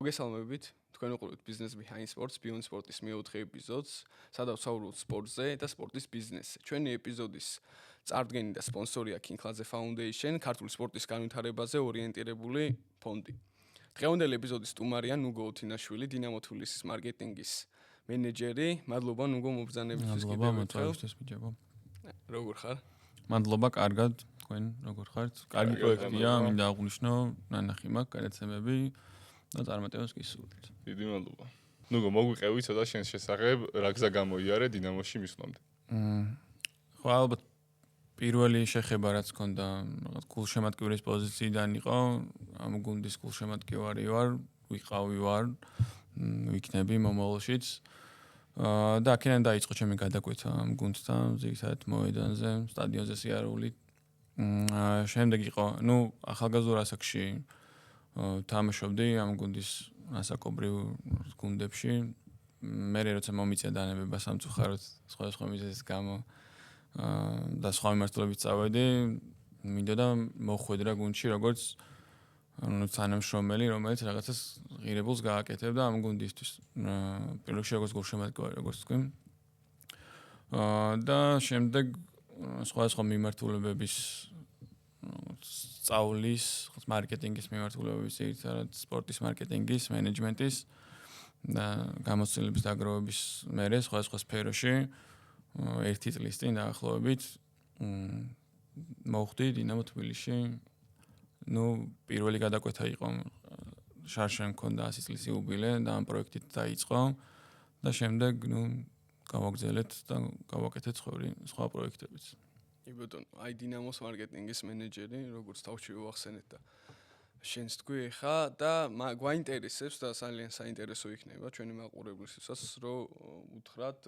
მოგესალმებით, თქვენ უყურებთ Business Behind Sports, Beyond Sports-ის მეოთხე ეპიზოდს, სადაც ვსაუბრობთ სპორტზე და სპორტის ბიზნესზე. ჩვენი ეპიზოდის წარდგენი და სპონსორია King Clancy Foundation, ქართული სპორტის განვითარებაზე ორიენტირებული ფონდი. დღევანდელი ეპიზოდის სტუმარია ნუგო უთინაშვილი, დინამო თბილისის მარკეტინგის მენეჯერი. მადლობა ნუგო მობრძანებისთვის კიდევ ერთხელ. როგორ ხარ? მადლობა, კარგად, თქვენ როგორ ხართ? კარგი პროექტია, მინდა აღვნიშნო, ნანახი მაქვს, გადაცემები და წარმატებას გისურვებთ. დიდი მადლობა. ნუგო, მოგვიყევი ცოტა შენს შესახებ, რა გზა გამოიარე დინამოში მისვლამდე. ხო, ალბათ პირველი შეხება რაც მქონდა, რაღაც გულშემატკივრის პოზიციიდან იყო, ამ გუნდის გულშემატკივარი ვარ, ვიყავი ვარ, ვიქნები მომავალშიც. და აქედან დაიწყო ჩემი გადაკვეთა ამ გუნდთან, ზოგადად მოედანზე, სტადიონზე სიარული. შემდეგ იყო, ახალგაზრდა ასაკში თამაშობდი ამ გუნდის ასაკობრივ გუნდებში. მე როცა მომიწია დანებება სამწუხაროდ სხვადასხვა მიზეზის გამო და სხვა მიმართულებით წავედი, მინდოდა მოხვედრა გუნდში როგორც თანამშრომელი, რომელიც რაღაცას ღირებულს გააკეთებდა ამ გუნდისთვის. პირველ რიგში როგორც გულშემატკივარი, როგორც თქვი. და შემდეგ სხვადასხვა მიმართულებების სწავლის, მარკეტინგის მიმართულებების, ერთად სპორტის მარკეტინგის, მენეჯმენტის და გამოცდილების დაგროვების მერე სხვადასხვა სფეროში ერთი წლის წინ დაახლოებით მოვხვდი დინამო თბილისში. პირველი გადაკვეთა იყო შარშან მქონდა 100 წლის იუბილე და ამ პროექტით დაიწყო და შემდეგ გავაგრძელეთ და გავაკეთეთ სხვა პროექტებიც. კი ბატონო, აი დინამოს მარკეტინგის მენეჯერი, როგორც თავში ვახსენეთ და შენს თქვი ხა და გვაინტერესებს და ძალიან საინტერესო იქნება ჩვენი მაყურებლისთვისაც, რომ უთხრათ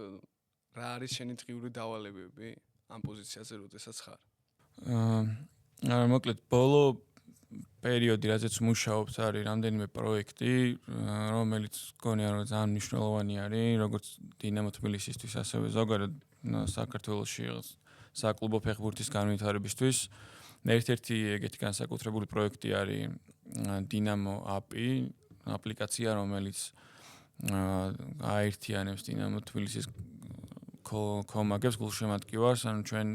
რა არის შენი დღიური დავალებები ამ პოზიციაზე, როდესაც ხარ. მოკლედ ბოლო პერიოდი, რაზეც მუშაობთ, არის რამდენიმე პროექტი, რომელიც გონია რომ ძალიან მნიშვნელოვანი არის, როგორც დინამო თბილისისთვის, ასევე ზოგადად საქართველოში საკლუბო ფეხბურთის განვითარებისთვის. ერთ-ერთი ეგეთი განსაკუთრებული პროექტი არის დინამო API, აპლიკაცია, რომელიც აერთიანებს დინამო თბილისის კომაგებს გულშემატკივარს, ანუ ჩვენ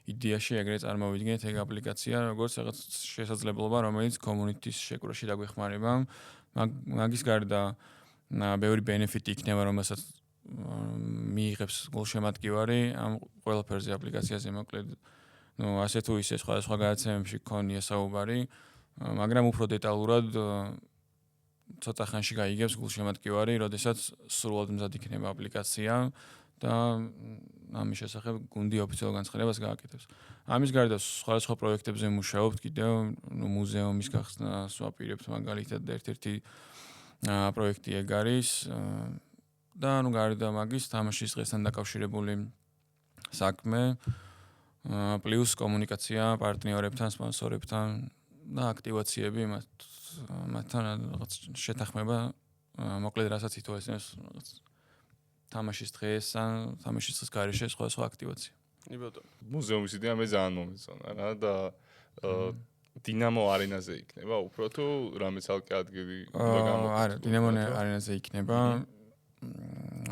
იდეაში ეგრეთ წარმოვიდგინეთ ეგ აპლიკაცია, როგორც რაღაც შესაძლებლობა, რომელიც community-ის შეკრებაში დაგვეხმარება. მაგის გარდა ბევრი benefit იქნება, რომელსაც მიიღებს გულშემატკივარი ამ ყველაფერზე აპლიკაციაზე, მოკლედ ასე თუ ისე სხვადასხვა გადაცემებში გქონია საუბარი, მაგრამ უფრო დეტალურად ცოტა ხანში გაიგებს გულშემატკივარი, როდესაც სრულად მზად იქნება აპლიკაცია და ამის შესახებ გუნდი ოფიციალურ განცხადებას გააკეთებს. ამის გარდა სხვადასხვა პროექტებზე მუშაობთ, კიდევ მუზეუმის გახსნას ვაპირებთ მაგალითად და ერთ-ერთი პროექტი ეგ არის და გარდა მაგის თამაშის დღესთან დაკავშირებული საქმე პლუს კომუნიკაცია პარტნიორებთან, სპონსორებთან და აქტივაციები მათთან რაღაც შეთანხმება, მოკლედ რასაც ითვალისწინებს რაღაც თამაშის დღეს ან თამაშის დღის გარეშე სხვა აქტივაცია. კი ბატონო. მუზეუმის იდეა მე ძალიან მომეწონა რა და დინამო არენაზე იქნება უფრო თუ რამე ცალკე ადგილი უნდა გამოვიდეს. არა, დინამო არენაზე იქნება.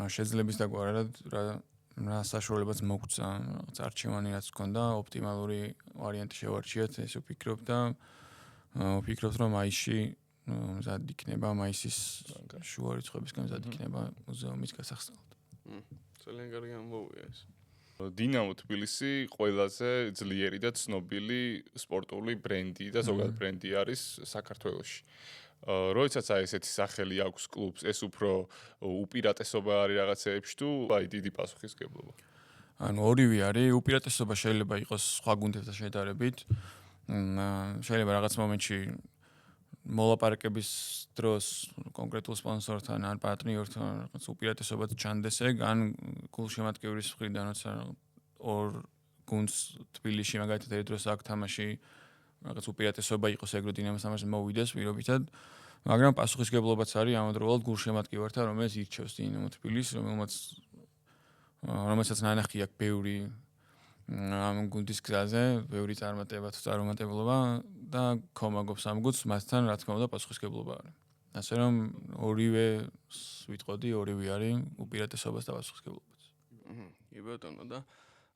შეძლებს დაგვარად რა საშუალებაც მოგცა, რაღაც არჩევანი რაც გქონდა, ოპტიმალური ვარიანტი შევარჩიეთ, ეს ვფიქრობ და ვფიქრობ რომ მაისში მზად იქნება, მაისის შუა რიცხვებისგან მზად იქნება მუზეუმის გასახსნელად. ძალიან კარგი ამბავია ეს. დინამო თბილისი ყველაზე ძლიერი და ცნობილი სპორტული ბრენდი და ზოგადად ბრენდი არის საქართველოში. როდესაც ესეთი სახელი აქვს კლუბს, ეს უფრო უპირატესობა არის რაღაცეებში თუ აი დიდი პასუხისმგებლობა. ანუ ორივე არის, უპირატესობა შეიძლება იყოს სხვა გუნდებთან შედარებით. შეიძლება რაღაც მომენტში მოლაპარაკების დროს კონკრეტულ სპონსორთან ან პარტნიორთან რაღაც უპირატესობად ჩანდეს ეგ, ან გულშემატკივრის მხრიდან, როცა ორ გუნდს თბილისში მაგალითად ერთ დროს აქ თამაში რაღაც უპირატესობა იყოს ეგ, რომ დინამოს თამაში მოვიდეს პირობითად, მაგრამ პასუხისმგებლობაც არის ამავდროულად გულშემატკივართან, რომელიც ირჩევს დინამო თბილისს, რომელსაც ნანახი აქვს ბევრი ამ გუნდის გზაზე, ბევრი წარმატება თუ წარუმატებლობა და კომაგობს ამ გუნდს, მასთან რა თქმა უნდა პასუხისმგებლობა არის. ასე რომ ორივე ვიტყოდი, ორივე არის უპირატესობას და პასუხისმგებლობაც. კი ბატონო და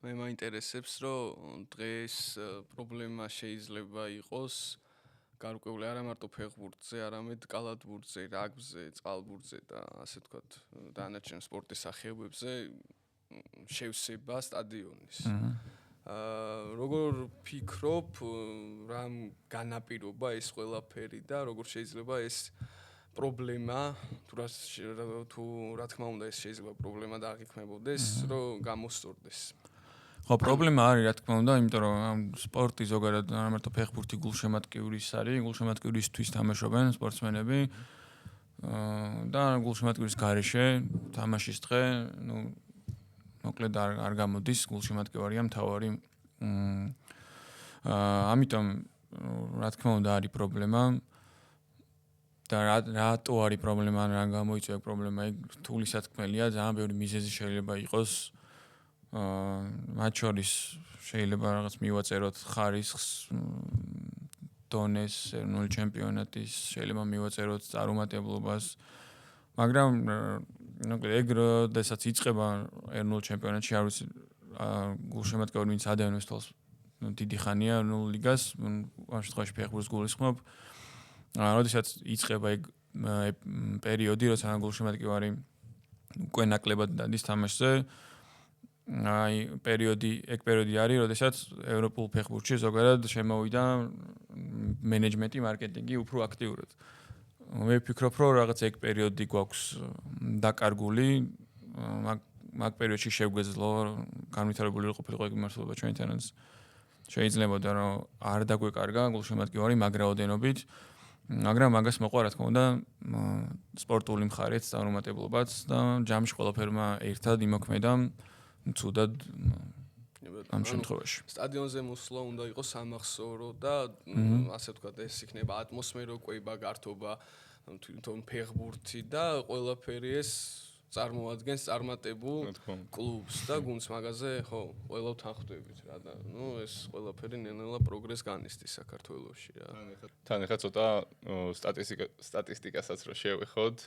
მე მაინტერესებს რომ დღეს პრობლემა შეიძლება იყოს გარკვეული არა მარტო ფეხბურთზე, არამედ კალათბურთზე, რაგბიზე, წყალბურთზე და ასე ვთქვათ, დანარჩენ სპორტის სახეობებზე შევსება სტადიონის. როგორ ფიქრობ, რამ განაპირობა ეს ყველაფერი და როგორ შეიძლება ეს პრობლემა, თუ რა თქმა უნდა ეს შეიძლება პრობლემა დააღიქმებოდეს, რომ გამოსწორდეს. ხო, პრობლემა არის, რა თქმა უნდა, იმიტომ რომ სპორტი ზოგადად არა მარტო ფეხბურთი გულშემატკივრის არის, გულშემატკივრისთვის თამაშობენ სპორტსმენები. და გულშემატკივრის გარეშე თამაშის დღე, მოკლედ არ გამოდის, გულშემატკივარია მთავარი. ამიტომ რა თქმა უნდა არის პრობლემა. და რატო არის პრობლემა, რა გამოიწვია პრობლემა, ეგ რთული სათქმელია, ძალიან ბევრი მიზეზი შეიძლება იყოს. მათ შორის შეიძლება რაღაც მივაწეროთ ხარისხს, დონეს, ეროვნული ჩემპიონატის, შეიძლება მივაწეროთ წარუმატებლობას. მაგრამ ეგ როდესაც იწყება ეროვნულ ჩემპიონატში, არ ვიცი, გულშემატკივარი ვინც ადევნებს თვალს დიდი ხანია ეროვნულ ლიგას, ამ შემთხვევაში ფეხბურთს გულისხმობ. როდესაც იწყება ეგ პერიოდი, როცა გულშემატკივარი უკვე ნაკლებად დადის თამაშზე, ეგ პერიოდი არის, როდესაც ევროპულ ფეხბურთში ზოგადად შემოვიდა მენეჯმენტი, მარკეტინგი უფრო აქტიურად. მე ვფიქრობ, რომ რაღაც ეგ პერიოდი გვაქვს დაკარგული, მაგ პერიოდში შეგვეძლო განვითარებული ყოფილიყო ეგ მართლობა ჩვენთანაც. შეიძლება რომ არ დაგვეკარგა გულშემატკივარი მაგ რაოდენობით, მაგრამ მაგას მოყვა რა თქმა უნდა სპორტული მხარეც, წარუმატებლობაც და ჯამში ყველაფერმა ერთად იმოქმედა ცუდად ამ შემთხვევაში. სტადიონზე მოსვლა უნდა იყოს სამახსოვრო და ასე ვთქვათ, ეს იქნება ატმოსფერო, კვება, გართობა, თვითონ ფეხბურთი და ყველაფერი ეს წარმოადგენს წარმატებულ კლუბს და გუნდს მაგაზე, ხო, ყველა თანხმდებით რა და ეს ყველაფერი ნელ-ნელა პროგრესს განიცდის საქართველოში რა. თან ახლა ცოტა სტატისტიკასაც რო შევეხოთ,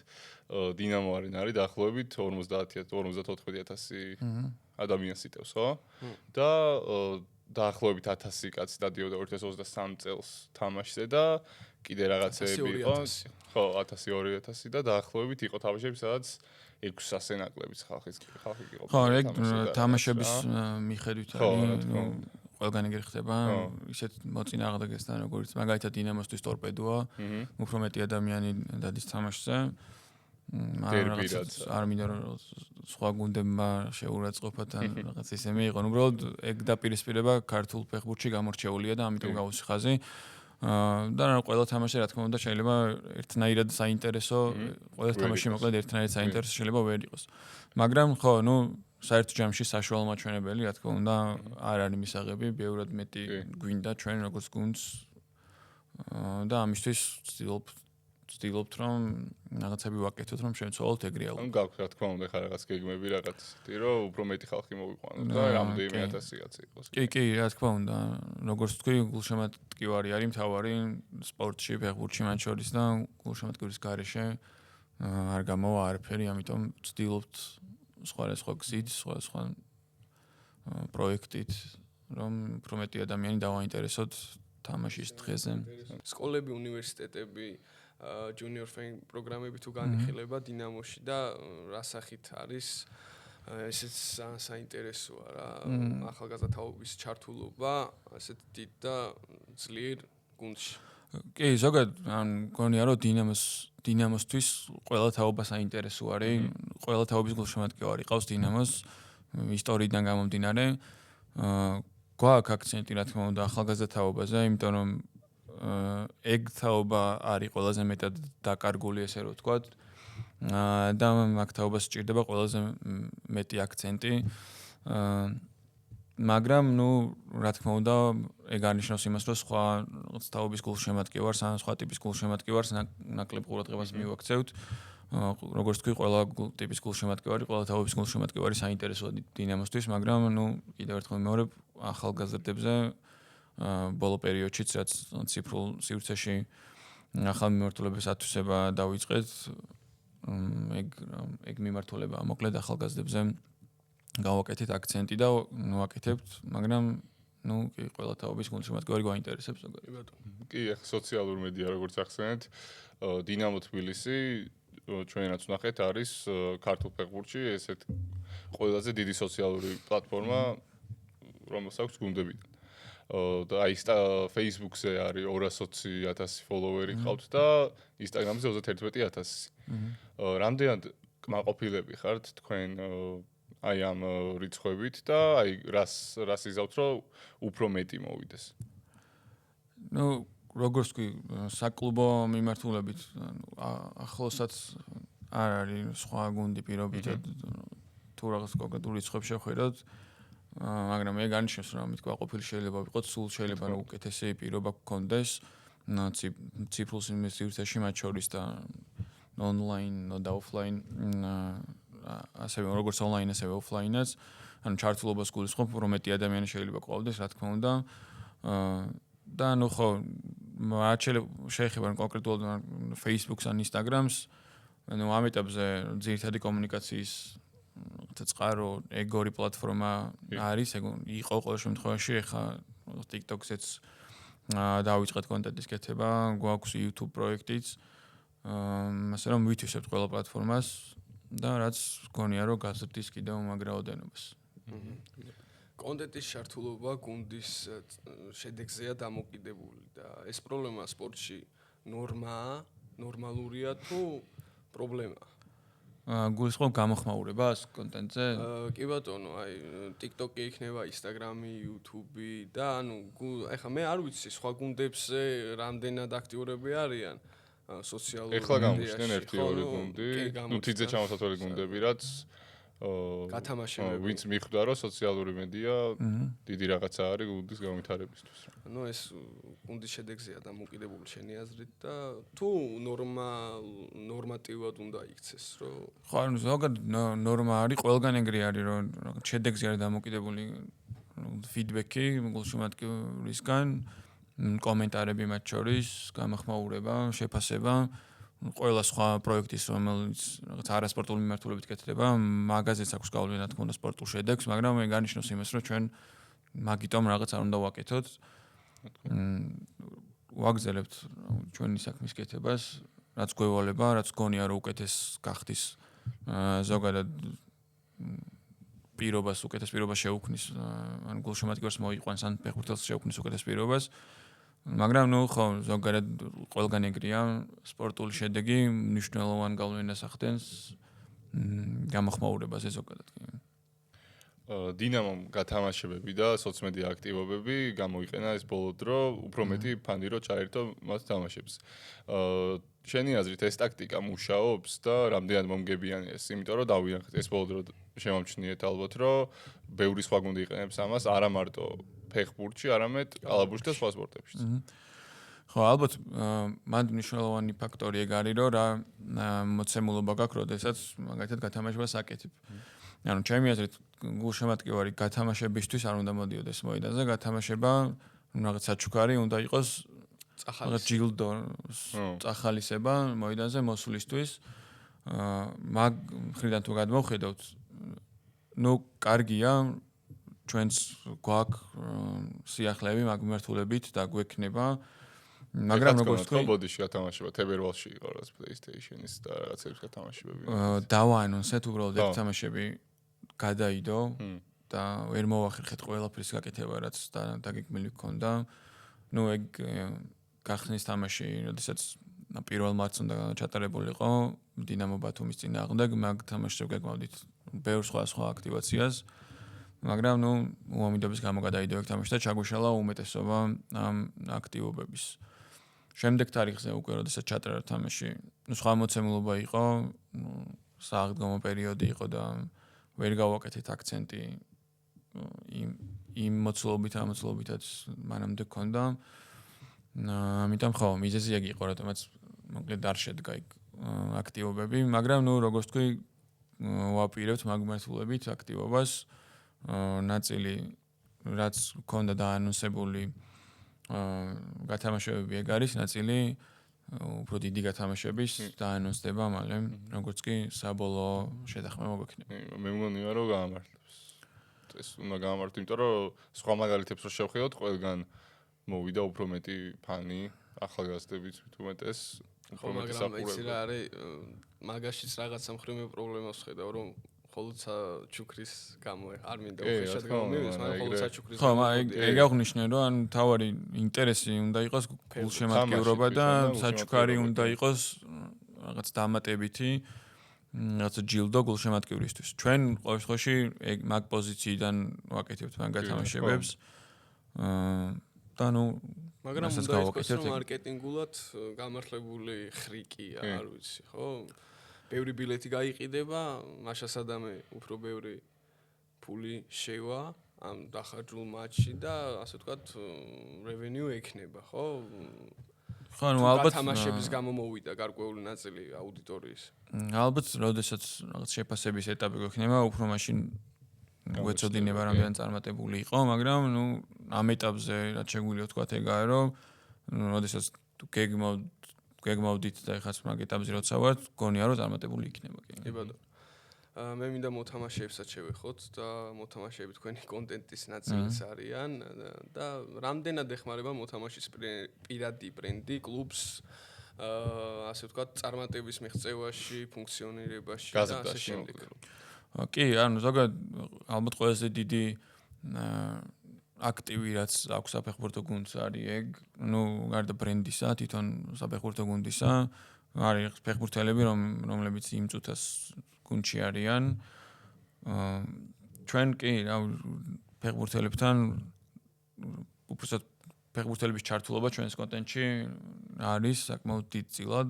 დინამო არის დაახლოებით 50-54,000 ადამიანს იტევს, ხო? და დაახლოებით 1000 კაცი დადიოდა 2023 წელს თამაშზე და კიდე რაღაცეები იყო. ხო, 1000-2000 და დაახლოებით იყო თამაშები, სადაც 600 ნაკლებიც ხალხი იყო. ხო, ეგ თამაშების მიხედვით არის, ყველგან ეგრე ხდება, ისეთ მოწინააღმდეგესთან, როგორც მაგალითად დინამოსთვის ტორპედოა, უფრო მეტი ადამიანი დადის თამაშზე. არ მინდა რომ სხვა გუნდებმა შეურაცხყოფათ ან რაღაც ისე მეიყონ. უბრალოდ ეგ დაპირისპირება ქართულ ფეხბურთში გამორჩეულია და ამიტომ გავუსი ხაზი. და ყველა თამაში რა თქმა უნდა შეიძლება ერთნაირად საინტერესო, ყველა თამაში მოკლედ ერთნაირად საინტერესო შეიძლება ვერ იყოს. მაგრამ ხო, საერთო ჯამში საშუალო მაჩვენებელი რა თქმა უნდა არ არის მისაღები, ბევრად მეტი გვინდა ჩვენ როგორც გუნდს და ამისთვის ვცდილობთ რომ რაღაცები ვაკეთოთ, რომ შევცვალოთ ეგრე ალბათ. გაქვს რა თქმა უნდა ხა რაღაც გეგმები რაღაც ისეთი, რომ უფრო მეტი ხალხი მოვიყვანოთ და რამდენიმე 1000 კაცი იყოს. კი, რა თქმა უნდა, როგორც თქვი, გულშემატკივარი არის მთავარი სპორტში, ფეხბურთში მათ შორის და გულშემატკივრის გარეშე არ გამოვა არაფერი, ამიტომ ვცდილობთ სხვა გზით, სხვა პროექტით, რომ უფრო მეტი ადამიანი დავაინტერესოთ თამაშის დღეზე. სკოლები, უნივერსიტეტები junior fan პროგრამები თუ განიხილება დინამოში და რა სახით არის ესეც საინტერესოა რა ახალგაზრდა თაობის ჩართულობა ასეთ დიდ და ძლიერ გუნდში. კი, ზოგადად მგონია რომ დინამოსთვის ყველა თაობა საინტერესო არის, ყველა თაობის გულშემატკივარი ყავს დინამოს ისტორიიდან გამომდინარე. გვაქვს აქცენტი რა თქმა უნდა ახალგაზრდა თაობაზე, იმიტომ რომ ეგ თაობა არის ყველაზე მეტად დაკარგული, ესე რომ ვთქვათ. და მაგ თაობას სჭირდება ყველაზე მეტი აქცენტი. მაგრამ რა თქმა უნდა, ეგ არნიშნავს იმას, რომ სხვა თაობის გულშემატკივარს ან სხვა ტიპის გულშემატკივარს ნაკლებ ყურადღებას მივაქცევთ. როგორც თქვი, ყველა ტიპის გულშემატკივარი, ყველა თაობის გულშემატკივარი საინტერესოა დინამოსთვის, მაგრამ კიდევ ერთხელ ვიმეორებ, ახალგაზრდებზე ბოლო პერიოდშიც, რაც ციფრულ სივრცეში ახალ მიმართულების ათვისება დავიწყეთ. ეგ მიმართულება მოკლედ ახალგაზრდებზე გავაკეთეთ აქცენტი და ვაკეთებთ, მაგრამ კი ყველა თაობის გულშემატკივარი გვაინტერესებს ზოგადად. კი ბატონო. კი, ახლა სოციალური მედია როგორც ახსენეთ, დინამო თბილისი ჩვენაც ვნახეთ არის ქართულ ფეხბურთში ესეთ ყველაზე დიდი სოციალური პლატფორმა, რომელსაც აქვს გუნდებიდან. და აი Facebook-ზე არის 220,000 ფოლოვერი ყავთ და Instagram-ზე 31,000. რამდენად კმაყოფილები ხართ თქვენ აი ამ რიცხვებით და აი რას იზავთ რომ უფრო მეტი მოვიდეს? როგორც კი საკლუბო მიმართულებით ახლოსაც არ არის სხვა გუნდი პირობითად თუ რაღაც კონკრეტული რიცხვებს შევხედოთ, მაგრამ ეგ არნიშნავს რომ ამით კმაყოფილი შეიძლება ვიყოთ, სულ შეიძლება რომ უკეთესი პირობა გქონდეს ციფრულ სივრცეში მათ შორის და online და offline ასევე როგორც online ასევე offline-აც, ანუ ჩართულობას გულისხმობ, რომ მეტი ადამიანი შეიძლება ყვავდეს, რა თქმა უნდა. და ხო შეიძლება კონკრეტულად Facebook-ს ან Instagram-ს, ამ ეტაპზე ძირითადი კომუნიკაციის წყარო ეგორი პლატფორმა არის, იყო ყოველ შემთხვევაში, ეხლა TikTok-ზეც დავიწყეთ კონტენტის კეთება, გვაქვს YouTube პროექტიც, ასე რომ ვითვისებთ ყველა პლატფორმას და რაც გქონია რომ გაზრდის კიდევ მაგ რაოდენობას. კონტენტის ჩართულობა გუნდის შედეგზეა დამოკიდებული და ეს პრობლემა სპორტში ნორმალურია თუ პრობლემაა? გულისხმობ გამოხმაურებას კონტენტზე? კი ბატონო, აი TikTok-ი იქნება, Instagram-ი, YouTube-ი და ეხლა მე არ ვიცი სხვა გუნდებზე რამდენად აქტიურები არიან სოციალურ მედიაში. ეხლა გამოჩნდნენ 1-2 გუნდი, თიძე ჩამოსათვალი გუნდები, რაც გათამაშებები. ვინც მიხვდა რომ სოციალური მედია დიდი რაღაცა არის გუნდის განვითარებისთვის. ეს გუნდის შედეგზეა დამოკიდებული შენი აზრით და თუ ნორმატივად უნდა იქცეს, რომ ხო, ზოგადად ნორმა არის, ყველგან ეგრე არის, რომ შედეგზე არის დამოკიდებული ფიდბექი გულშემატკივრისგან, კომენტარები მათ შორის, გამოხმაურება, შეფასება. ყველა სხვა პროექტის, რომელიც რაღაც არასპორტული მიმართულებით კეთდება, მაგაზეც აქვს გავლენა თქო უნდა სპორტულ შედეგს, მაგრამ ეგ არნიშნავს იმას, რომ ჩვენ მაგიტომ რაღაც არ უნდა ვაკეთოთ. ვაგზელებთ ჩვენი საქმის კეთებას, რაც გვევალება, რაც გონია რომ უკეთეს გახდის ზოგადად პირობას, უკეთეს პირობას შეუქმნის, ან გულშემატკივარს მოიყვანს, ან ფეხბურთელს შეუქმნის უკეთეს პირობას. მაგრამ ხო, ზოგადად ყველგან ეგრეა, სპორტული შედეგი მნიშვნელოვან გავლენას ახდენს გამოხმაურებაზე ზოგადად. დინამომ გათამაშებები და სოციმედია აქტივობები გამოიყენა ეს ბოლო დრო, უფრო მეტი ფანი რო ჩაერთო მათ თამაშებს. შენი აზრით ეს ტაქტიკა მუშაობს და რამდენად მომგებიანი ეს? იმიტომ რომ დავინახეთ ეს ბოლო დრო შემამჩნიეთ ალბათ რომ ბევრი სხვა გუნდი იყენებს ამას, არა მარტო ფეხბურთში, არამედ კალათბურთში და სხვა სპორტებშიც. ხო, ალბათ მან მნიშვნელოვანი ფაქტორი ეგ არის, რომ რა მოცემულობა გაქვს, როდესაც მაგალითად გათამაშებას აკეთებ. ანუ ჩემი აზრით, გულშემატკივარი გათამაშებისთვის არ უნდა მოდიოდეს მოედანზე, გათამაშება რაღაც საჩუქარი უნდა იყოს ჯილდო წახალისება მოედანზე მოსვლისთვის. მაგ მხრიდან თუ გადმოვხედავთ, კარგია ჩვენს გვაქვს სიახლეები მაგ მიმართულებით და გვექნება. მაგრამ როგორც თქვი, ბოდიში გათამაშება, თებერვალში იყო რაღაც PlayStation-ის და რაღაცების გათამაშებები. დავაანონსეთ უბრალოდ ერთ თამაშები გადაიდო და ვერ მოვახერხეთ ყველაფრის გაკეთება, რაც დაგეგმილი გქონდა. ეგ გახსნის თამაში, როდესაც პირველ მატჩს უნდა ჩატარებულიყო დინამო ბათუმის წინააღმდეგ, მაგ თამაშზე გეგმავდით ბევრ სხვა აქტივაციას. მაგრამ უამიდობის გამო გადაიდო ეგ თამაში და ჩაგვიშალა უმეტესობა ამ აქტივობების. შემდეგ თარიღზე უკვე როდესაც ჩატარა თამაში, სხვა მოცემულობა იყო, სააღდგომო პერიოდი იყო და ვერ გავაკეთეთ აქცენტი იმ მოცულობითაც მანამდე გქონდა. ამიტომ ხო, მიზეზი ეგ იყო, რატომაც მოკლედ არ შედგა იქ აქტივობები, მაგრამ როგორც თქვი, ვაპირებთ მაგ მიმართულებით აქტივობას. ნაწილი რაც გქონდა დაანონსებული გათამაშებები ეგ არის, ნაწილი უფრო დიდი გათამაშების დაანონსდება მალე, როგორც კი საბოლოო შეთანხმება გვექნება. მე მგონია რომ გაამართლებს. ეს უნდა გაამართლოს, იმიტომ რომ სხვა მაგალითებს რო შევხედოთ, ყველგან მოვიდა უფრო მეტი ფანი, ახალგაზრდებით უმეტეს, უფრო მეტი მაგრამ იცი რა საყურებელი. არის, მაგაშიც რაღაცა მხრივ მე პრობლემას ხედავ, რომ მხოლოდ საჩუქრის გამო არ მინდა უხეშად გამომივიდეს, მაგრამ მხოლოდ საჩუქრის გამო. ხო, ეგ აღნიშნე, რომ ან თავარი ინტერესი უნდა იყოს გულშემატკივრობა და საჩუქარი უნდა იყოს რაღაც დამატებითი რაღაც ჯილდო გულშემატკივრისთვის. ჩვენ ყოველ შემთხვევაში ეგ მაგ პოზიციიდან ვაკეთებთ მაგ გათამაშებებს. და ნუ მაგრამ უნდა იყოს რომ მარკეტინგულად გამართლებული ხრიკია, არ ვიცი, ხო? ბევრი ბილეთი გაიყიდება, მაშა სადამე უფრო ბევრი ფული შევა ამ დახარჯულ მატჩში და ასე ვთქვათ, revenue ექნება, ხო? ხო, ნუ ალბათ თამაშების გამო მოვიდა გარკვეული ნაწილი აუდიტორიის. ალბათ, როდესაც რაღაც შეფასების ეტაპი გვექნება, უფრო მაშინ გვეწოდინება რამდენი წარმატებული იყო, მაგრამ ნუ ამ ეტაპზე რაც შეგვიძლია ვთქვათ ეგაა, რომ როდესაც გეგმავდით და ეხაც მაგ ეტაპზე როცა ვართ, გონია რომ წარმატებული იქნება კი. კი ბატონო. მე მინდა მოთამაშეებსაც შევეხოთ და მოთამაშეები თქვენი კონტენტის ნაწილიც არიან და რამდენად ეხმარება მოთამაშის პირადი ბრენდი კლუბს ასე ვთქვათ წარმატების მიღწევაში, ფუნქციონირებაში და ასე შემდეგ. კი, ანუ ზოგადად ალბათ ყველაზე დიდი აქტივი რაც აქვს საფეხბურთო გუნდს არის ეგ, ნუ გარდა ბრენდისა, თვითონ საფეხბურთო გუნდისა, არის ფეხბურთელები, რომლებიც იმ წუთას გუნდში არიან. ჩვენ კი, ფეხბურთელებთან უბრალოდ ფეხბურთელების ჩართულობა ჩვენს კონტენტში არის საკმაოდ დიდწილად.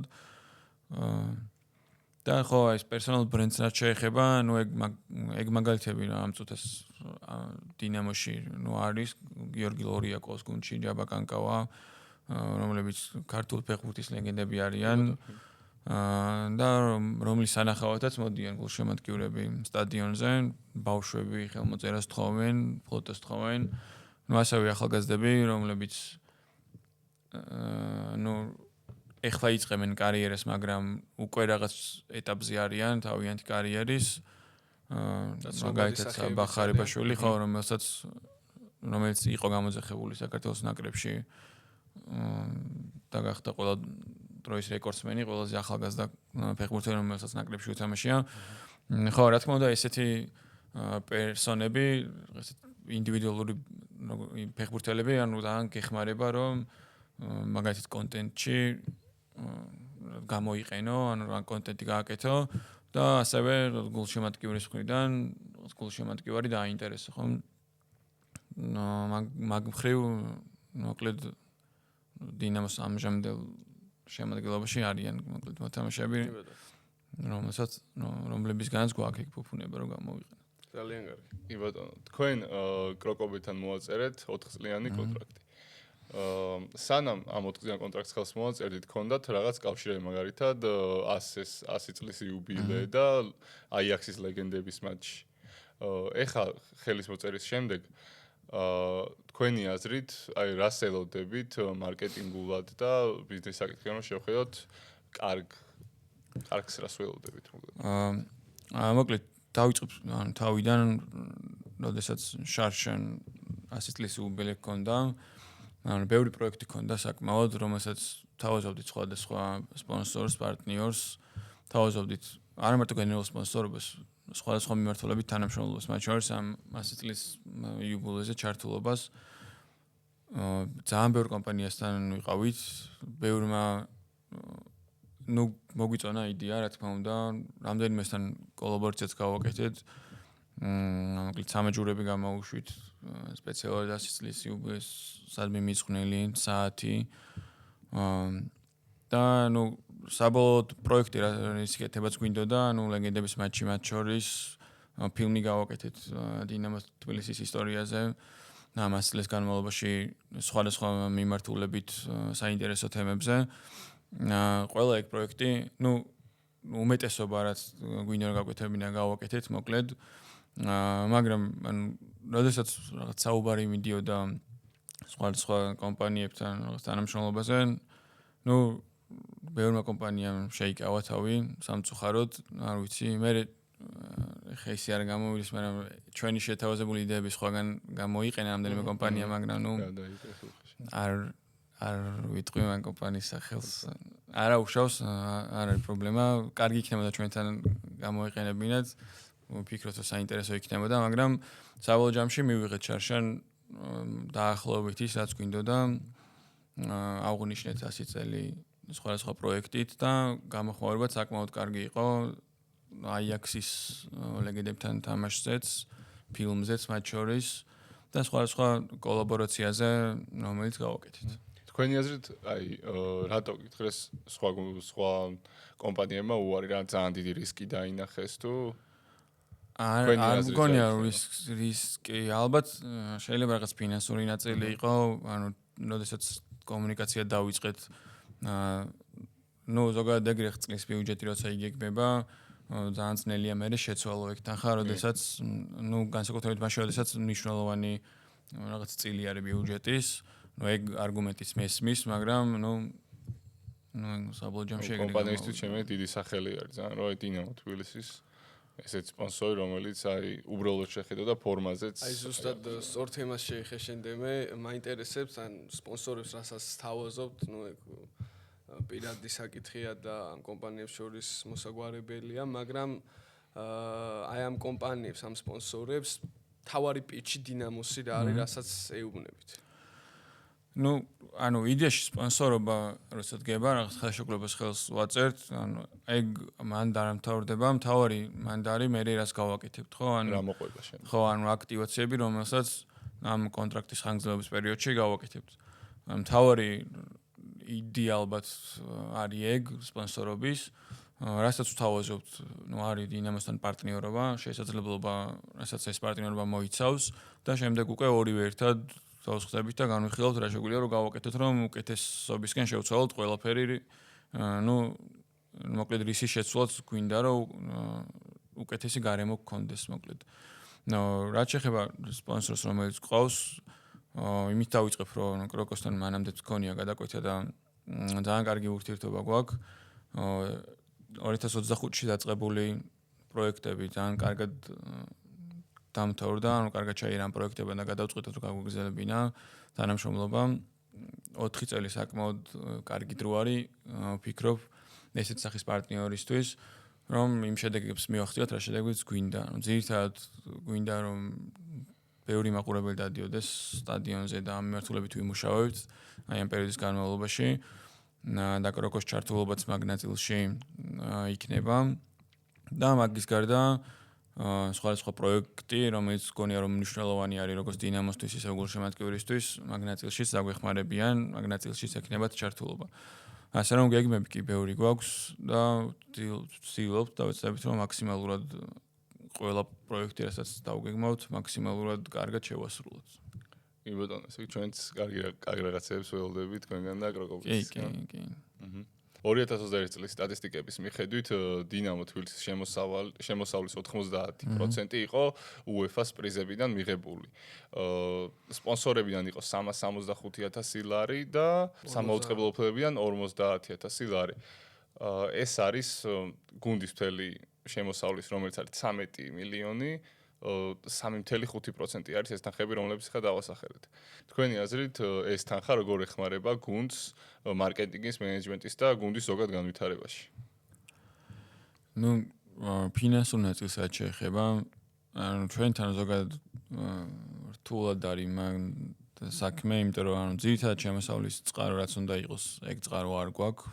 და ხო, ეს პერსონალ ბრენდს რაც შეეხება, ნუ ეგ მაგალითები რა ამ წუთას დინამოში ნუ არის გიორგი ლორიაკოს გუნდში, ჯაბა კანკავა, რომლებიც ქართულ ფეხბურთის ლეგენდები არიან. და რომლის სანახავადაც მოდიან გულშემატკივრები სტადიონზე, ბავშვები ხელმოწერას თხოვენ, ფოტოს თხოვენ. ნუ ასევე ახალგაზრდები, რომლებიც ნუ ეხლა იწყებენ კარიერას, მაგრამ უკვე რაღაც ეტაპზე არიან თავიანთი კარიერის. მაგალითად ბახარებაშვილი ხო, რომელიც იყო გამოძახებული საქართველოს ნაკრებში და გახდა ყველა დროის რეკორდსმენი, ყველაზე ახალგაზრდა ფეხბურთელი, რომელსაც ნაკრებში უთამაშია. ხო, რა თქმა უნდა, ესეთი პერსონები, ესეთი ინდივიდუალური ფეხბურთელები, ანუ ძალიან გეხმარება, რომ მაგალითად კონტენტში გამოიყენო, ანუ რა კონტენტი გააკეთო და ასევე გულშემატკივრის მხრიდან გულშემატკივარი დააინტერესო, ხო? მაგ მხრივ მოკლედ დინამოს ამჟამინდელ შემადგენლობაში არიან მოკლედ მოთამაშეები, რომლებისგანაც გვაქვს ეგ ფუფუნება რომ გამოვიყენოთ. ძალიან კარგი. კი ბატონო, თქვენ კროკობეთან მოაწერეთ 4 წლიანი კონტრაქტი. სანამ ამ 4 წლიან კონტრაქტს ხელს მოაწერდით, გქონდათ რაღაც კავშირები, მაგალითად 100 წლის იუბილე და აიაქსის ლეგენდების მატჩი. ეხლა ხელის მოწერის შემდეგ თქვენი აზრით, აი რას ელოდებით მარკეტინგულად და ბიზნეს საკითხიდან რომ შევხედოთ, კარგს რას ველოდებით მოკლედ? მოკლედ დავიწყებ თავიდან, როდესაც შარშან 100 წლის იუბილე გქონდა. ანუ ბევრი პროექტი ქონდა საკმაოდ, რომელსაც თავაზობდით სხვადასხვა სპონსორს, პარტნიორს, თავაზობდით არა მარტო გენერალურ სპონსორობას, სხვადასხვა მიმართულებით თანამშრომლობას, მათ შორის ამ 100 წლის იუბილეზე ჩართულობას. ძალიან ბევრ კომპანიასთან ვიყავით, ბევრმა ნუ მოგვიწონა იდეა, რა თქმა უნდა, რამდენიმესთან კოლაბორაციაც გავაკეთეთ. მოკლედ სამაჯურები გამოვუშვით სპეციალურად 100 წლის იუბილეს სადმე მიძღვნილი საათი. და ნუ საბოლოოდ პროექტი რის კეთებაც გვინდოდა, ნუ ლეგენდების მატჩი მათ შორის ფილმი გავაკეთეთ დინამოს თბილისის ისტორიაზე. ამ 100 წლის განმავლობაში სხვადასხვა მიმართულებით საინტერესო თემებზე. ყველა ეგ პროექტი, ნუ უმეტესობა რაც გვინდა რომ გავაკეთებინა, გავაკეთეთ მოკლედ. მაგრამ ანუ როდესაც რაღაც საუბარი მიდიოდა სხვადასხვა კომპანიებთან რაღაც თანამშრომლობაზე, ნუ ბევრმა კომპანიამ შეიკავა თავი სამწუხაროდ, არ ვიცი, მე ხა ისე არ გამოვიდეს, მაგრამ ჩვენი შეთავაზებული იდეები სხვაგან გამოიყენა ამდენიმე კომპანია, მაგრამ არ ვიტყვი მან კომპანიის სახელს. არა უშავს, არ არის პრობლემა. კარგი იქნებოდა ჩვენთან გამოიყენებინათ. ვფიქრობ, რომ საინტერესო იქნებოდა, მაგრამ საბოლოო ჯამში მივიღეთ შარშან დაახლოებით ის, რაც გვინდოდა. აღვნიშნეთ 100 წელი სხვადასხვა პროექტით და გამოხმაურებაც საკმაოდ კარგი იყო. აიაქსის ლეგენდებთან თამაშზეც, ფილმზეც მათ შორის და სხვადასხვა კოლაბორაციაზე, რომელიც გავაკეთეთ. თქვენი აზრით, რატო გითხრეს სხვა კომპანიებმა უარი რა ძალიან დიდი რისკი დაინახეს თუ არ მგონია რისკი, ალბათ შეიძლება რაღაც ფინანსური ნაწილი იყო, ანუ როდესაც კომუნიკაცია დავიწყეთ, ზოგადად ეგრე წლის ბიუჯეტი როცა იგეგმება, ძალიან ძნელია მე შეცვალო ეგთან ხარ, როდესაც განსაკუთრებით მაშინ, როდესაც მნიშვნელოვანი რაღაც წილი არის ბიუჯეტის, ეგ არგუმენტიც მესმის, მაგრამ საბოლოო ჯამში ეგრე კომპანიისთვის ჩემი დიდი სახელი არის ძალიან, რომ დინამო თბილისის ესეც სპონსორი, რომელიც უბრალოდ შეხედოდა ფორმაზეც. ზუსტად სწორ თემას შეიხეშენდემე, მაინტერესებს ან სპონსორებს რასაც თავაზობთ, ეგ პირადი საკითხია და ამ კომპანიებს შორის მოსაგვარებელია, მაგრამ ამ კომპანიებს, ამ სპონსორებს თავარი პიჩი დინამოსი რა არის, რასაც ეუბნებით. ანუ იდეაში სპონსორობა როცა დგება, რაღაც ხელშეკრულებას ხელს ვაწერთ, ეგ მან დაამთავრდება, მთავარი მანდარი მე რას გავაკეთებთ, ხო? რა მოყვება შენ? ხო, აქტივაციები, რომელსაც ამ კონტრაქტის ხანგრძლივობის პერიოდში გავაკეთებთ. მთავარი იდეა ალბათ არის ეგ სპონსორობის, რასაც ვთავაზობთ, არის დინამოსთან პარტნიორობა, შესაძლებლობა, რასაც ეს პარტნიორობა მოიცავს და შემდეგ უკვე ორივე ერთად დავსხდებით და განვიხილავთ რა შეგვიძლია რომ გავაკეთოთ, რომ უკეთესობისკენ შევცვალოთ ყველაფერი, მოკლედ რისის შეცვლაც გვინდა, რომ უკეთესი გარემო გქონდეს, მოკლედ. რაც შეეხება სპონსორს, რომელიც ყავს, იმით დავიწყებ, რომ კროკოსთან მანამდეც გქონია გადაკვეთა და ძალიან კარგი ურთიერთობა გვაქვს. 2025-ში დაწყებული პროექტები ძალიან კარგად დამთავრდა, კარგად ჩაირა ამ პროექტებთან და გადავწყვიტეთ, რომ გაგვიგზელებინა თანამშრომლობა. 4 წელი საკმაოდ კარგი დრო არის, ვფიქრობ, ესეთ სახის პარტნიორისთვის, რომ იმ შედეგებს მივახციოთ, რა შედეგებიც გვინდა. ძირითადად გვინდა, რომ ბევრი მაყურებელი დადიოდეს სტადიონზე და ამ მიმართულებით ვიმუშავებთ ამ პერიოდის განმავლობაში. და კროკოს ჩართულობაც მაგ ნაწილში იქნება და მაგის გარდა სხვადასხვა პროექტი, რომელიც გონია რომ მნიშვნელოვანი არის როგორც დინამოსთვის, ისე გულშემატკივრისთვის, მაგ ნაწილშიც დაგვეხმარებიან, მაგ ნაწილშიც ექნებათ ჩართულობა. ასე რომ გეგმები კი ბევრი გვაქვს და ვცდილობთ და ვეცდებით რომ მაქსიმალურად ყველა პროექტი, რასაც დავგეგმავთ, მაქსიმალურად კარგად შევასრულოთ. კი ბატონო, ესე ჩვენც კარგი რაღაცებს ველოდებით თქვენგან და კროკოვის. კი. 2021 წლის სტატისტიკების მიხედვით დინამო თბილისის შემოსავლის 90% იყო UEFA-ს პრიზებიდან მიღებული. სპონსორებიდან იყო 365,000 ლარი და სამაუწყებლო უფლებებიდან 50,000 ლარი. ეს არის გუნდის მთელი შემოსავლის, რომელიც არის 13 მილიონი. 3.5% არის ეს თანხები, რომლებიც ხა დავასახელეთ. თქვენი აზრით, ეს თანხა როგორ ეხმარება გუნდს მარკეტინგის, მენეჯმენტის და გუნდის ზოგად განვითარებაში? ფინანსურ ნაწილსაც შეეხება, ჩვენთან ზოგადად რთულად არის საქმე, იმიტომ რომ ძირითადად შემოსავლის წყარო რაც უნდა იყოს, ეგ წყარო არ გვაქვს,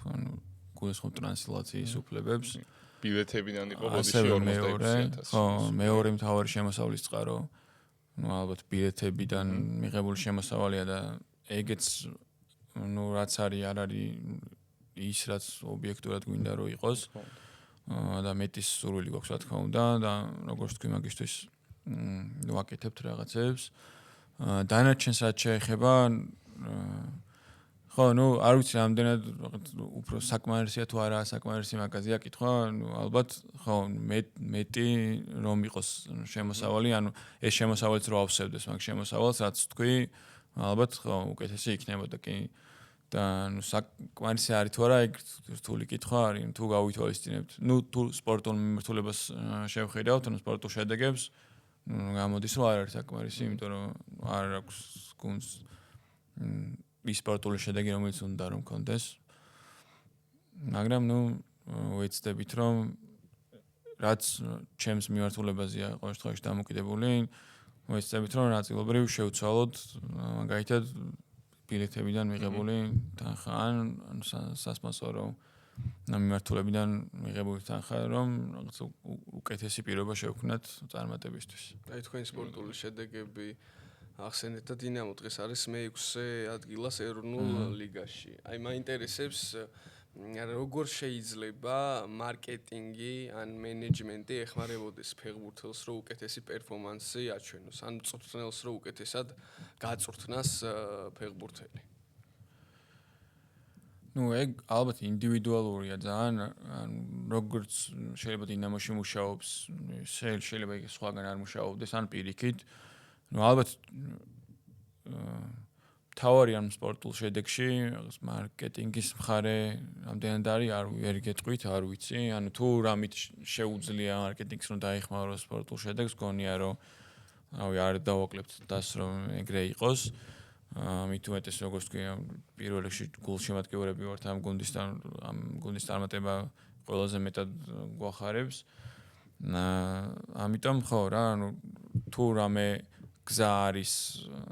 გულისხმობ ტრანსლაციის უფლებებს. ბილეთებიდან იყო ბოდიში 46,000. ხო, მეორე მთავარი შემოსავლის წყარო, ალბათ ბილეთებიდან მიღებული შემოსავალია და ეგეც რაც არის, არ არის ის, რაც ობიექტურად გვინდა რომ იყოს. და მეტის სურვილი გვაქვს, რა თქმა უნდა, და როგორც თქვი მაგისთვის ვაკეთებთ რაღაცებს. დანარჩენს რაც შეეხება, ხო, არ ვიცი რამდენად უფრო საკმარისია თუ არა საკმარისი მაგაზია კითხვა, ალბათ ხო, მეტი რომ იყოს შემოსავალი, ეს შემოსავალიც რო ავსებდეს მაგ შემოსავალს, რაც თქვი, ალბათ ხო, უკეთესი იქნებოდა კი. და ნუ საკმარისი არის თუ არა ეგ რთული კითხვა არის თუ გავითვალისწინებთ ნუ თუ სპორტულ მიმართულებას შევხედავთ ანუ სპორტულ შედეგებს გამოდის რომ არ არის საკმარისი იმიტომ რომ არ აქვს გუნდს ის სპორტული შედეგი რომელიც უნდა რომ კონდეს მაგრამ ნუ ვეცდებით რომ რაც ჩემს მიმართულებაზეა ყოველ შემთხვევაში დამოკიდებული ვეცდებით რომ ნაწილობრივ შევცვალოთ მაგალითად ბილეთებიდან მიღებული თანხა ან სასპონსორო მიმართულებიდან მიღებული თანხა რომ რაღაც უკეთესი პირობა შევქმნათ წარმატებისთვის. აი თქვენი სპორტული შედეგები ახსენეთ და დინამო დღეს არის მე-6 ადგილას ეროვნულ ლიგაში. აი მაინტერესებს როგორ შეიძლება მარკეტინგი ან მენეჯმენტი ეხმარებოდეს ფეხბურთელს რომ უკეთესი პერფორმანსი აჩვენოს ან მწვრთნელს რომ უკეთესად გაწვრთნას ფეხბურთელი. ნუ ეგ ალბათ ინდივიდუალურია ძალიან ან როგორც შეიძლება დინამოში მუშაობს შეიძლება ეგ სხვაგან არ მუშაობდეს ან პირიქით ნუ ალბათ თავარი ამ სპორტულ შედეგში მარკეტინგის მხარე ამდენად არის არ ვერ გეტყვით არ ვიცი ანუ თუ რამით შეუძლია მარკეტინგს რომ დაეხმაროს სპორტულ შედეგს გონია რომ რავი არ დავაკლებთ დას რომ ეგრე იყოს მით უმეტეს როგორც თქვი პირველ რიგში გულშემატკივრები ვართ ამ გუნდის წარმატება ყველაზე მეტად გვახარებს ამიტომ ხო რა ანუ თუ რამე გზა არის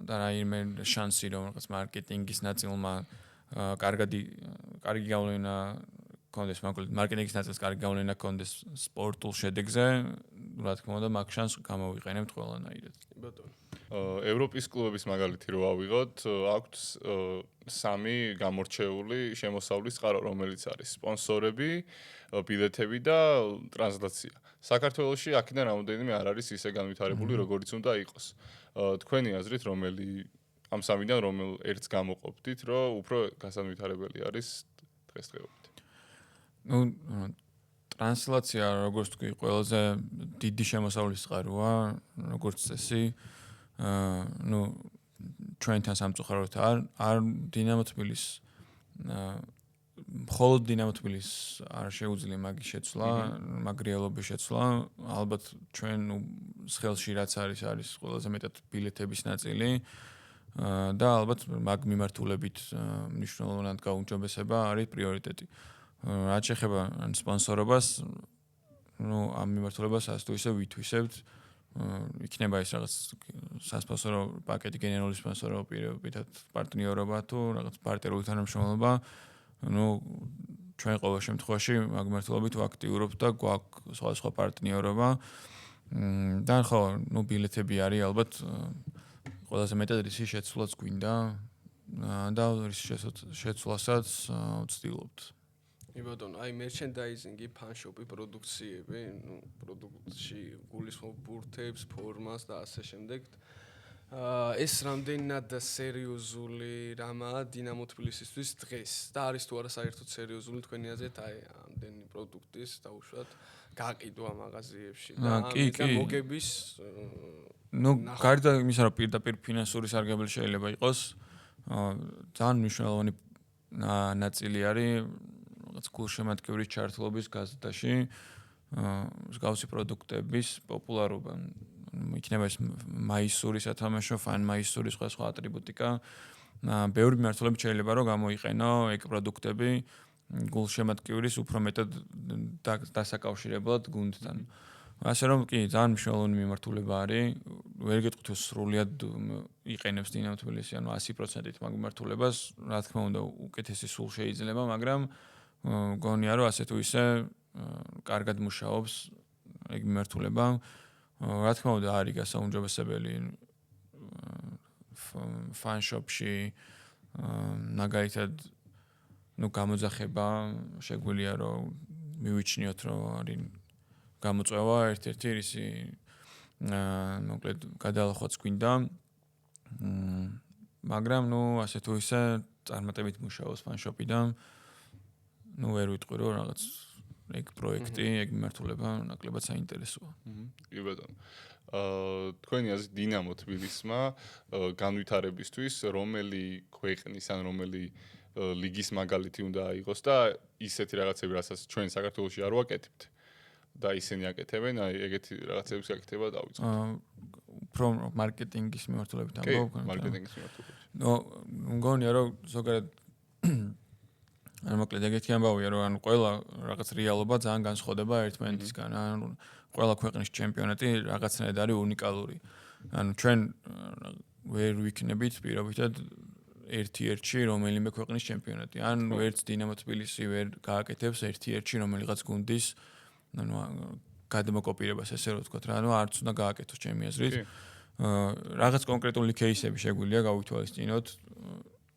და რაიმე შანსი რომ რაღაც მარკეტინგის ნაწილმა კარგი გავლენა კონდეს მარკეტინგის ნაწილს კარგი გავლენა კონდეს სპორტულ შედეგზე რა თქმა უნდა მაგ შანსს გამოვიყენებთ ყველანაირად. ბატონო ევროპის კლუბების მაგალითი რო ავიღოთ, აქვთ 3 გამორჩეული შემოსავლის წყარო, რომელიც არის სპონსორები, ბილეთები და ტრანსლაცია. საქართველოში აქედან რამოდენიმე არ არის ისე განვითარებული, როგორიც უნდა იყოს. თქვენი აზრით, რომელი ამ 3-დან რომელ ერთს გამოყოფდით, რომ უფრო გასანვითარებელი არის დღესდღეობით? ნუ ტრანსლაცია როგორც თქვი, ყველაზე დიდი შემოსავლის წყაროა, როგორც წესი. ნუ ჩვენთან სამწუხაროდ არ დინამო თბილის მხოლოდ დინამო თბილის არ შეუძლია მაგის შეცვლა, მაგ რეალობის შეცვლა. ალბათ ჩვენ ხელში რაც არის ყველაზე მეტად ბილეთების ნაწილი და ალბათ მაგ მიმართულებით მნიშვნელოვნად გაუმჯობესება არის პრიორიტეტი. რაც შეეხება სპონსორობას, ნუ ამ მიმართულებას ასე თუ ისე ვითვისებთ. იქნება ის რაღაც სასპონსორო პაკეტი გენერალური სპონსორო პირობითად პარტნიორობა თუ რაღაც პარტნიორული თანამშრომლობა ნუ ჩვენ ყოველ შემთხვევაში მაგ მიმართულებით ვაქტიურობთ და გვაქვს სხვადასხვა პარტნიორობა და ხო ნუ ბილეთები არის ალბათ ყველაზე მეტად რისი შეცვლაც გვინდა და რისი შეცვლასაც ვცდილობთ. ბატონო, აი მერჩენდაიზინგი, ფანშოპი, პროდუქციები, ნუ პროდუქტში გულისხმობ ბურთებს, ფორმას და ასე შემდეგ. ეს რამდენად სერიოზული რამაა დინამო თბილისისთვის დღეს და არის თუ არა საერთოდ სერიოზული თქვენი აზრით აი ამდენი პროდუქტის დაუშვათ გაყიდვა მაღაზიებში და ამიტომ მოგების ნუ გარდა იმისა რომ პირდაპირ ფინანსური სარგებელი შეიძლება იყოს ძალიან მნიშვნელოვანი ნაწილი არის რაღაც გულშემატკივრის ჩართულობის გაზეთაში მსგავსი პროდუქტების პოპულარობა იქნება ეს მაისური სათამაშო, ფან მაისური სხვა ატრიბუტიკა. ბევრი მიმართულებით შეიძლება რომ გამოიყენო ეგ პროდუქტები გულშემატკივრის უფრო მეტად დასაკავშირებლად გუნდთან. ასე რომ კი ძალიან მნიშვნელოვანი მიმართულება არის. ვერ გეტყვით სრულად იყენებს დინამო თბილისი, ანუ 100%-ით მაგ მიმართულებას, რა თქმა უნდა, უკეთესი სულ შეიძლება, მაგრამ გონია რომ ასე თუ ისე კარგად მუშაობს ეგ მიმართულება. რა თქმა უნდა არის გასაუმჯობესებელი ფანშოპში მაგალითად ნუ გამოძახება შეგვიძლია რომ მივიჩნიოთ რომ არის გამოწვევა ერთ-ერთი რისი მოკლედ გადალახვაც გვინდა მაგრამ ნუ ასე თუ ისე წარმატებით მუშაობს ფანშოპი და ნუ ვერ ვიტყვი რომ რაღაც ეგ პროექტი, ეგ მიმართულება ნაკლებად საინტერესოა. კი ბატონო. თქვენი აზრით დინამო თბილისმა განვითარებისთვის რომელი ქვეყნის ან რომელი ლიგის მაგალითი უნდა აიღოს და ისეთი რაღაცები, რასაც ჩვენ საქართველოში არ ვაკეთებთ და ისინი აკეთებენ, აი ეგეთი რაღაცების გაკეთება დავიწყოთ. უფრო მარკეტინგის მიმართულებით კი, ამბობ. მარკეტინგის მიმართულებით. მგონია რომ ზოგადად ან მოკლედ ეგეთი ამბავია რომ ანუ ყველა რაღაც რეალობა ძალიან განსხვავდება ერთმანეთისგან. ანუ ყველა ქვეყნის ჩემპიონატი რაღაცნაირად არის უნიკალური. ანუ ჩვენ ვერ ვიქნებით პირობითად ერთ-ერთში რომელიმე ქვეყნის ჩემპიონატი. ან ვერც დინამო თბილისი ვერ გააკეთებს ერთ-ერთში რომელიღაც გუნდის ანუ გადმოკოპირებას ესე რომ ვთქვათ რა. ანუ არც უნდა გააკეთოს ჩემი აზრით. რაღაც კონკრეტული кейსები შეგვიძლია გავითვალისწინოთ.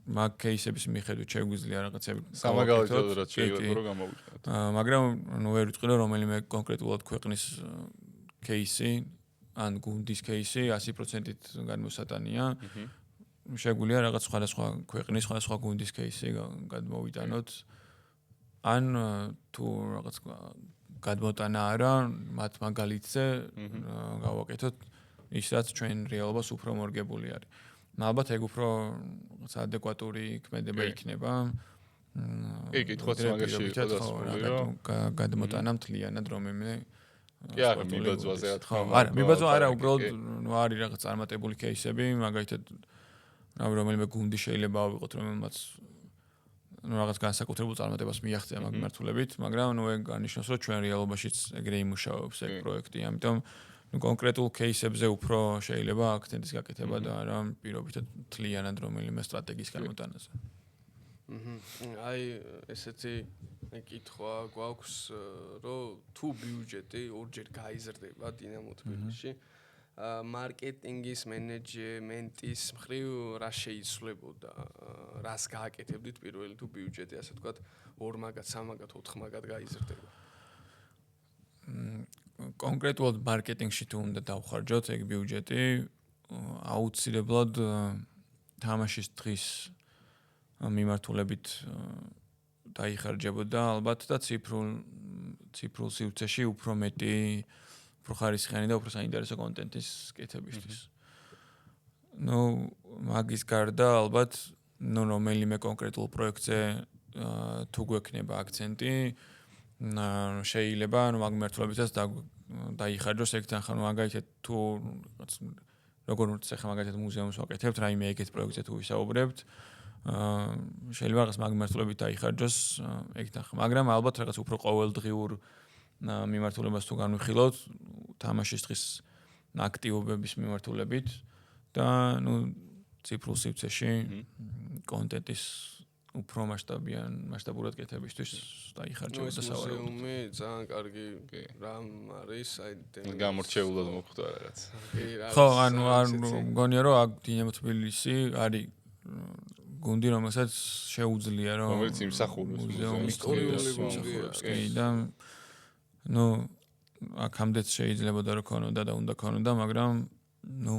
მაგ кейსების მიხედვით შეგვიძლია რაღაცები სამაგალითოდ რაც შეიძლება რომ გამოვიყენოთ. მაგრამ ნუ ვერ ვიტყვი რომ რომელიმე კონკრეტულად ქვეყნის кейსი ან გუნდის кейსი 100%-ით გადმოსატანია. შეგვიძლია რაღაც სხვადასხვა ქვეყნის სხვადასხვა გუნდის кейსი გადმოვიტანოთ. ან თუ რაღაც გადმოტანა არა, მათ მაგალითზე გავაკეთოთ ის რაც ჩვენ რეალობას უფრო მორგებული არის. ალბათ ეგ უფრო რაღაც ადეკვატური ქმედება იქნება. კი, კითხვაც მაგაში იყო დასრულებული რომ გადმოტანა მთლიანად რომელიმე კი არა მიბაძვაზე რა თქმა უნდა. არა, მიბაძვა არა, უბრალოდ ნუ არის რაღაც წარმატებული кейსები, მაგალითად რომელიმე გუნდი შეიძლება ავიღოთ, რომელმაც ნუ რაღაც განსაკუთრებულ წარმატებას მიაღწია მაგ მიმართულებით, მაგრამ ნუ ეგ არნიშნავს, რომ ჩვენ რეალობაშიც ეგრე იმუშავებს ეგ პროექტი, ამიტომ ნუ კონკრეტულ кейსებზე უფრო შეიძლება აქცენტის გაკეთება და არა პირობითად მთლიანად რომელიმე სტრატეგიის განმოტანაზე. აი ესეთი კითხვა გვაქვს, რომ თუ ბიუჯეტი ორჯერ გაიზრდება დინამო თბილისში, მარკეტინგის მენეჯმენტის მხრივ რა შეიცვლებოდა, რას გააკეთებდით პირველი თუ ბიუჯეტი ასე ვთქვათ 2-მაგად, 3-მაგად, 4-მაგად გაიზრდება. კონკრეტულად მარკეტინგში თუ უნდა დავხარჯოთ ეგ ბიუჯეტი, აუცილებლად თამაშის დღის მიმართულებით დაიხარჯებოდა ალბათ და ციფრულ სივრცეში უფრო მეტი უფრო ხარისხიანი და უფრო საინტერესო კონტენტის კეთებისთვის. ნუ მაგის გარდა ალბათ ნუ რომელიმე კონკრეტულ პროექტზე თუ გვექნება აქცენტი, შეიძლება ანუ მაგ მიმართულებითაც დაიხარჯოს ეგ თან ხანუ მაგალითად თუ როგორც ახლა მაგალითად მუზეუმს ვაკეთებთ, რაიმე ეგეთ პროექტზე თუ ვისაუბრებთ, შეიძლება რაღაც მაგ მიმართულებით დაიხარჯოს ეგ თან ხან, მაგრამ ალბათ რაღაც უფრო ყოველდღიურ მიმართულებას თუ განვიხილოთ თამაშის დღის აქტივობების მიმართულებით და ნუ ციფრულ სივრცეში კონტენტის უფრო მასშტაბურად კეთებისთვის დაიხარჯებოდა სავარაუდოდ. მუზეუმი ძალიან კარგი რამ არის, აი გამორჩეულად მოხვდა რაღაც. ხო, ანუ მგონია რომ აქ დინამო თბილისი არის გუნდი, რომელსაც შეუძლია რომ რომელიც იმსახურებს მუზეუმის ისტორიული და ნუ აქამდეც შეიძლებოდა რომ ქონოდა და უნდა ქონოდა, მაგრამ ნუ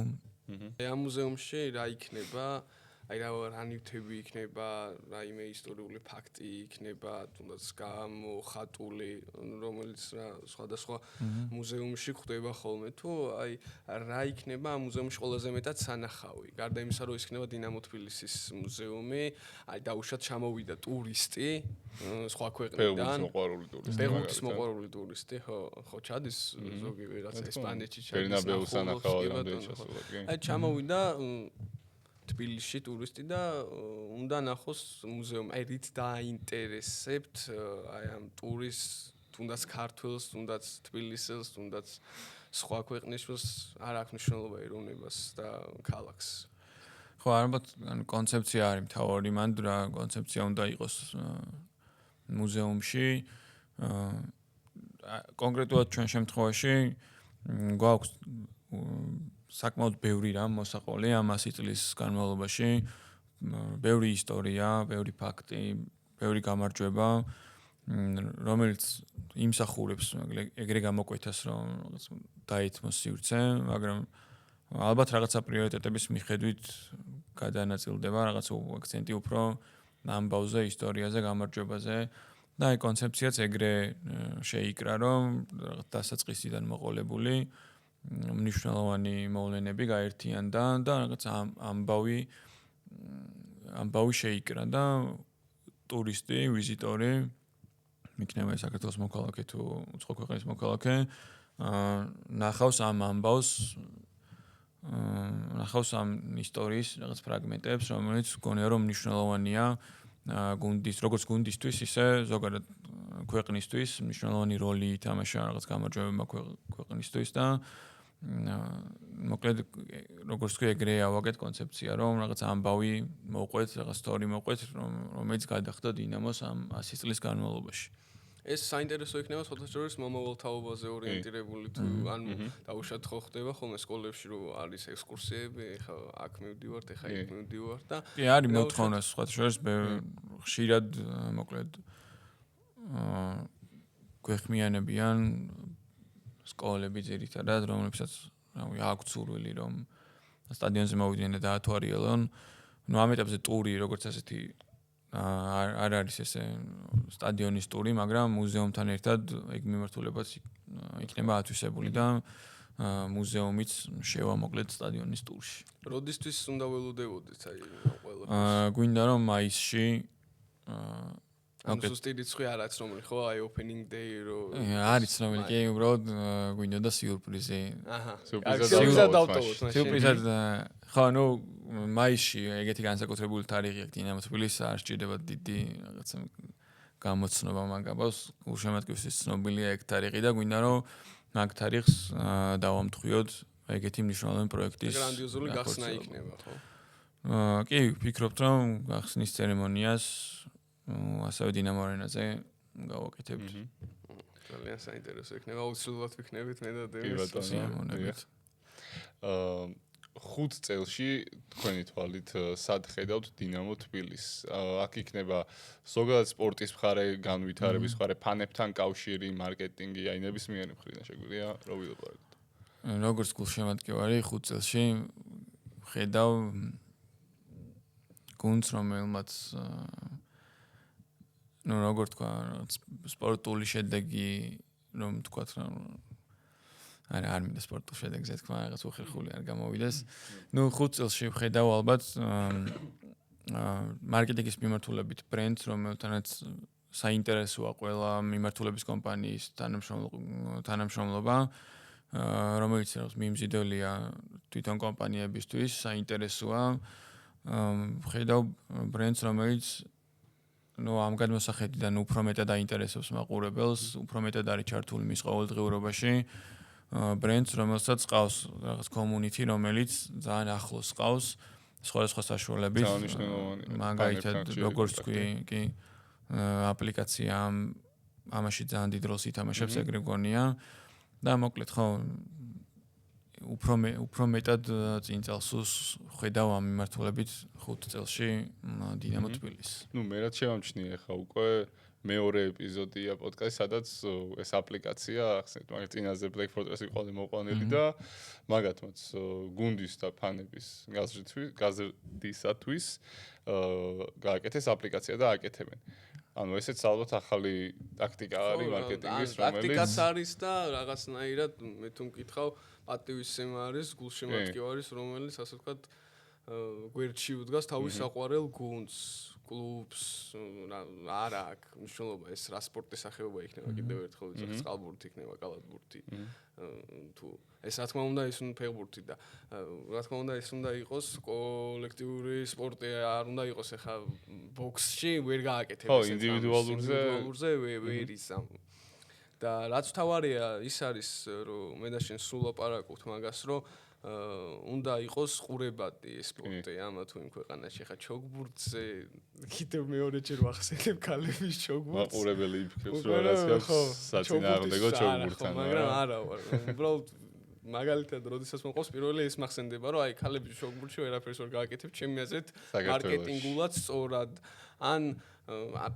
ამ მუზეუმში რა იქნება? აი რა ნივთები იქნება, რაიმე ისტორიული ფაქტი იქნება, თუნდაც გამოხატული, რომელიც სხვადასხვა მუზეუმში ხდება ხოლმე, თუ აი რა იქნება ამ მუზეუმში ყველაზე მეტად სანახავი. გარდა იმისა, რომ იქნება დინამო თბილისის მუზეუმი, აი დაუშვათ ჩამოვიდა ტურისტი სხვა ქვეყნიდან. პერუის მოყვარული ტურისტი, ხო ჩადის ზოგი ვიღაცა ესპანეთში ჩადის. ბერნაბეუს სანახავად ამდენი შესულა, კი. აი ჩამოვიდა თბილისში ტურისტი და უნდა ნახოს მუზეუმი. აი რით დაინტერესებთ აი ამ ტურის თუნდაც ქართველს, თუნდაც თბილისელს, თუნდაც სხვა ქვეყნისთვის არ აქვს მნიშვნელობა ეროვნებას და ქალაქს. ხო, ალბათ ანუ კონცეფცია არის მთავარი მანდ რა კონცეფცია უნდა იყოს მუზეუმში. კონკრეტულად ჩვენ შემთხვევაში გვაქვს საკმაოდ ბევრი რამ მოსაყოლი ამ 100 წლის განმავლობაში, ბევრი ისტორია, ბევრი ფაქტი, ბევრი გამარჯვება, რომელიც იმსახურებს ეგრე გამოკვეთას, რომ რაღაც დაითმოს სივრცე, მაგრამ ალბათ რაღაცა პრიორიტეტების მიხედვით გადანაწილდება რაღაც აქცენტი უფრო ამბავზე, ისტორიაზე, გამარჯვებაზე და აი კონცეფციაც ეგრე შეიკრა, რომ რაღაც დასაწყისიდან მოყოლებული მნიშვნელოვანი მოვლენები გაერთიანდა და რაღაც ამბავი შეიკრა და ტურისტი, ვიზიტორი, იქნება საქართველოს მოქალაქე თუ უცხო ქვეყნის მოქალაქე, ნახავს ამ ამბავს, ნახავს ამ ისტორიის რაღაც ფრაგმენტებს, რომელიც გონია რომ მნიშვნელოვანია გუნდის, როგორც გუნდისთვის, ისე ზოგადად ქვეყნისთვის, მნიშვნელოვანი როლი ითამაშა რაღაც გამარჯვებებმა ქვეყნისთვის და მოკლედ როგორც თქვი ეგრე ავაგეთ კონცეფცია, რომ რაღაც ამბავი მოყვეთ, რაღაც სტორი მოყვეთ, რომელიც გადახდა დინამოს ამ 100 წლის განმავლობაში. ეს საინტერესო იქნება სხვადასხვა მომავალ თაობაზე ორიენტირებული თუ ან დაუშვათ ხო ხდება ხოლმე სკოლებში რომ არის ექსკურსიები, ეხა აქ მივდივართ, ეხა იქ მივდივართ და კი არის მოთხოვნა სხვადასხვა ხშირად მოკლედ გვეხმიანებიან სკოლები ძირითადად, რომლებსაც აქვს სურვილი რომ სტადიონზე მოვიდნენ და დაათვალიერონ. ნუ ამ ეტაპზე ტური როგორც ასეთი არ არის ესე სტადიონის ტური, მაგრამ მუზეუმთან ერთად ეგ მიმართულებაც იქნება ათვისებული და მუზეუმიც შევა მოკლედ სტადიონის ტურში. როდისთვის უნდა ველოდებოდეთ აი ყველაფერს? გვინდა რომ მაისში ანუ ზუსტი რიცხვი არ აქვს რომელი ხო აი opening day რო არის რომელი კი უბრალოდ გვინდა და სიურპრიზი. აჰა. სიურპრიზად დავტოვოთ მაშინ. სიურპრიზად ხო ნუ მაისში ეგეთი განსაკუთრებული თარიღი აქვს დინამო თბილისს არ სჭირდება დიდი რაღაცა გამოცნობა მაგაბავს უშემატკივრის ცნობილია ეგ თარიღი და გვინდა რომ მაგ თარიღს დავამთხვიოთ ეგეთი მნიშვნელოვანი პროექტის გრანდიოზული გახსნა იქნება ხო? კი ვფიქრობთ რომ გახსნის ცერემონიას ასევე დინამო არენაზე გავაკეთებთ. ძალიან საინტერესო იქნება აუცილებლად ვიქნებით მე და დევი. 5 წელში თქვენი თვალით სად ხედავთ დინამო თბილისს? აქ იქნება ზოგადად სპორტის მხარე, განვითარების მხარე, ფანებთან კავშირი, მარკეტინგი, აი ნებისმიერი მხრიდან შეგვიძლია რო ვილაპარაკოთ. როგორც გულშემატკივარი 5 წელში ხედავ გუნდს რომელმაც ნუ როგორ თქვა სპორტული შედეგი რომ თქვა არ მინდა სპორტულ შედეგზე თქვა რაღაც უხერხული არ გამოვიდეს. ნუ 5 წელში ვხედავ ალბათ მარკეტინგის მიმართულებით ბრენდს, რომელთანაც საინტერესოა ყველა მიმართულების კომპანიის თანამშრომლობა, რომელიც რაღაც მიმზიდველია თვითონ კომპანიებისთვის, საინტერესოა. ვხედავ ბრენდს, რომელიც ნუ ამ გადმოსახედიდან უფრო მეტად აინტერესებს მაყურებელს, უფრო მეტად არის ჩართული მის ყოველდღიურობაში. ბრენდს, რომელსაც ყავს რაღაც community, რომელიც ძალიან ახლოს ყავს სხვადასხვა საშუალებით. მაგალითად, როგორც თქვი, კი აპლიკაცია ამაში ძალიან დიდ როლს ითამაშებს, ეგრე გონია. და მოკლედ ხო უფრო მეტად წინ წელს ხედავ ამ მიმართულებით 5 წელში დინამო თბილისს. ნუ მე რაც შევამჩნიე ხა უკვე მეორე ეპიზოდია პოდკასტი, სადაც ეს აპლიკაცია ახსენეთ, მაგ წინაზე Black Fortress-ი ყოლე მოყვანილი და მაგათმაც გუნდის და ფანების გაზრდისათვის გააკეთეს აპლიკაცია და აკეთებენ. ანუ ესეც ალბათ ახალი ტაქტიკა არის მარკეტინგის, რომელიც ტაქტიკაც არის და რაღაცნაირად მე თუ მკითხავ პატივისცემა არის გულშემატკივარის, რომელიც ასე ვთქვათ გვერდში უდგას თავის საყვარელ გუნდს, კლუბს, არა აქვს მნიშვნელობა ეს რა სპორტის სახეობა იქნება კიდევ ერთხელ ვიცი, წყალბურთი იქნება, კალათბურთი. თუ ეს რა თქმა უნდა ის უნდა ფეხბურთი და რა თქმა უნდა ეს უნდა იყოს კოლექტიური სპორტი, არ უნდა იყოს ახლა ბოქსში ვერ გააკეთებს ხო, ინდივიდუალურზე ვერ ის და რაც თავარია ის არის რომ მე და შენ სულ ლაპარაკობთ მაგას რომ უნდა იყოს ყურებადი სპორტი ამა თუ იმ ქვეყანაში ხა ჩოგბურთზე კიდევ მეორეჯერ ვახსენებ ქალების ჩოგბურთს მაყურებელი იფიქრებს რომ რაც აქვს საწინააღმდეგო ჩოგბურთთან მაგრამ არა ვარ უბრალოდ მაგალითად როდესაც მოყავს პირველი ეს მახსენდება რომ აი ქალების ჩოგბურთში ვერაფერს ვერ გააკეთებ ჩემი აზრით მარკეტინგულად სწორად ან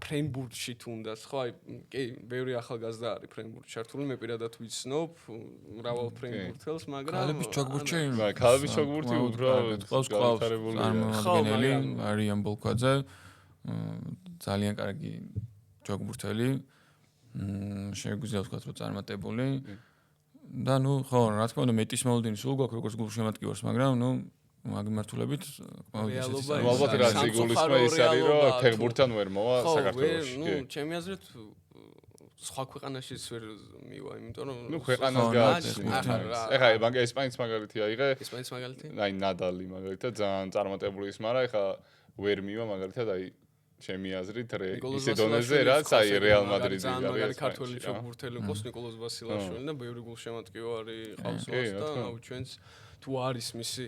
ფრენბურთში თუნდაც ხო აი კი ბევრი ახალგაზრდა არის ფრენბურთში ჩართული მე პირადად ვიცნობ მრავალ ფრენბურთელს მაგრამ ქალების ჩოგბურთში ქალების ჩოგბურთი უბრალოდ განვითარებული წარმოადგენელი არის ამბოლქვაძე ძალიან კარგი ჩოგბურთელი შეგვიძლია ვთქვათ რომ წარმატებული და ნუ ხო რა თქმა უნდა მეტის მოლოდინი სულ გვაქვს როგორც გულშემატკივარს მაგრამ ნუ მაგმართულებით რეალობა ნუ ალბათ რაც იგულისხმება ის არის რომ ფეხბურთთან ვერ მოვა საქართველოში. ნუ ჩემი აზრით სხვა ქვეყანაშიც ვერ მივა, იმიტომ რომ ნუ ქვეყანას გააჩნია. ეხლა მაგა ესპანეთის მაგალითი აიღე. ესპანეთის მაგალითი? აი ნადალი მაგალითად ძალიან წარმატებული ის, მაგრამ ეხლა ვერ მივა მაგალითად აი ჩემი აზრით ისე დონეზე რაც აი რეალ მადრიდი ძალიან მაგარი ქართველი ფეხბურთელი ყავს ნიკოლოზ ვასილაშვილი და ბევრი გულშემატკივარი ყავს მას და აუ ჩვენც თუ არის მისი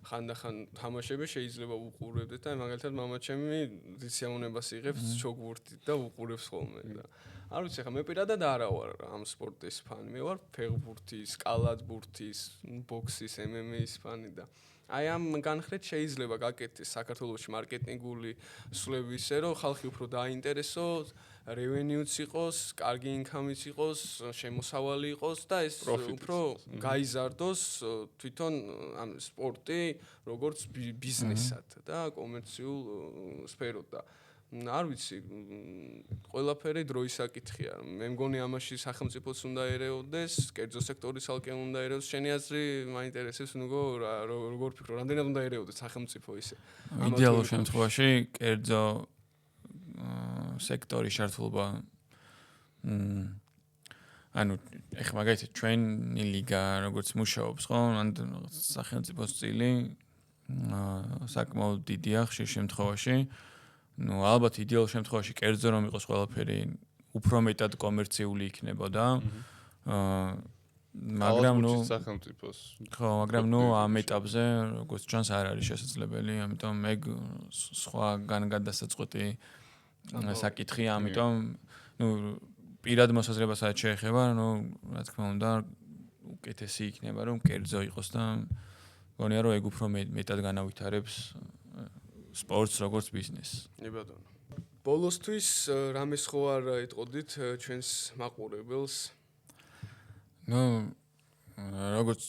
ხანდახან თამაშები შეიძლება უყურებდეთ და მაგალითად მამაჩემი დისიამონებას იღებს ჩოგბურთით და უყურებს ხოლმე და არ ვიცი ხა მე პირადად არა ვარ ამ სპორტის ფანი მე ვარ ფეხბურთის, კალათბურთის, ბოქსის, MMA-ის ფანი და აი ამ განხრით შეიძლება გაკეთდეს საქართველოში მარკეტინგული სვლები ისე რომ ხალხი უფრო დაინტერესოს, რევენიუც იყოს, კარგი ინკამიც იყოს, შემოსავალი იყოს და ეს უფრო გაიზარდოს თვითონ ამ სპორტი როგორც ბიზნესად და კომერციულ სფეროდ და არ ვიცი, ყველაფერი დროის საკითხია. მე მგონი ამაში სახელმწიფოც უნდა ერეოდეს, კერძო სექტორის ალკე უნდა ერეოს. შენი აზრი მაინტერესებს, ნუგო, როგორ ფიქრო, რამდენად უნდა ერეოდეს სახელმწიფო ისე? იდეალურ შემთხვევაში კერძო სექტორის შართულობა ანუ ეხლა მაგალითად ჩვენი ლიგა როგორც მუშაობს, ხო? ან სახელმწიფოს წილი საკმაოდ დიდია ხშირ შემთხვევაში. ნუ ალბათ იდეალურ შემთხვევაში კერძო რომ იყოს ყველაფერი უფრო მეტად კომერციული იქნებოდა. მაგრამ ნუ სახელმწიფოს ხო, მაგრამ ნუ ამ ეტაპზე როგორც ჩანს არ არის შესაძლებელი, ამიტომ მე სხვა განგადასაწყვეტი საკითხია, ამიტომ ნუ პირად მოსაზრებასაც შეეხება, ნუ რა თქმა უნდა უკეთესი იქნება რომ კერძო იყოს და მგონია რომ ეგ უფრო მეტად განავითარებს სპორტს როგორც ბიზნესს. ნებადონო. ბოლოსთვის რამე სხვა არ ეტყოდით ჩვენს მაყურებელს? ნუ როგორც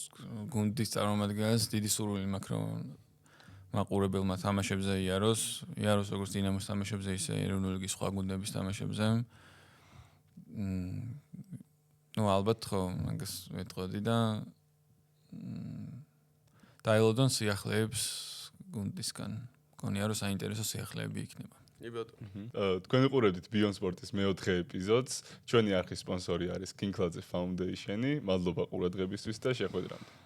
გუნდის წარმომადგენელს დიდი სურვილი მაქვს რომ მაყურებელმა თამაშებზე იაროს როგორც დინამოს თამაშებზე ისე ეროვნული ლიგის სხვა გუნდების თამაშებზე. ნუ ალბათ ხო მაგას ვეტყოდი და დაელოდონ სიახლეებს გუნდისგან. მგონია რომ საინტერესო სიახლეები იქნება. თქვენ უყურებთ Beyond Sports-ის მე-4 ეპიზოდს. ჩვენი არხის სპონსორი არის King Cladze Foundation-ი. მადლობა ყურადღებისთვის და შეხვედრამდე.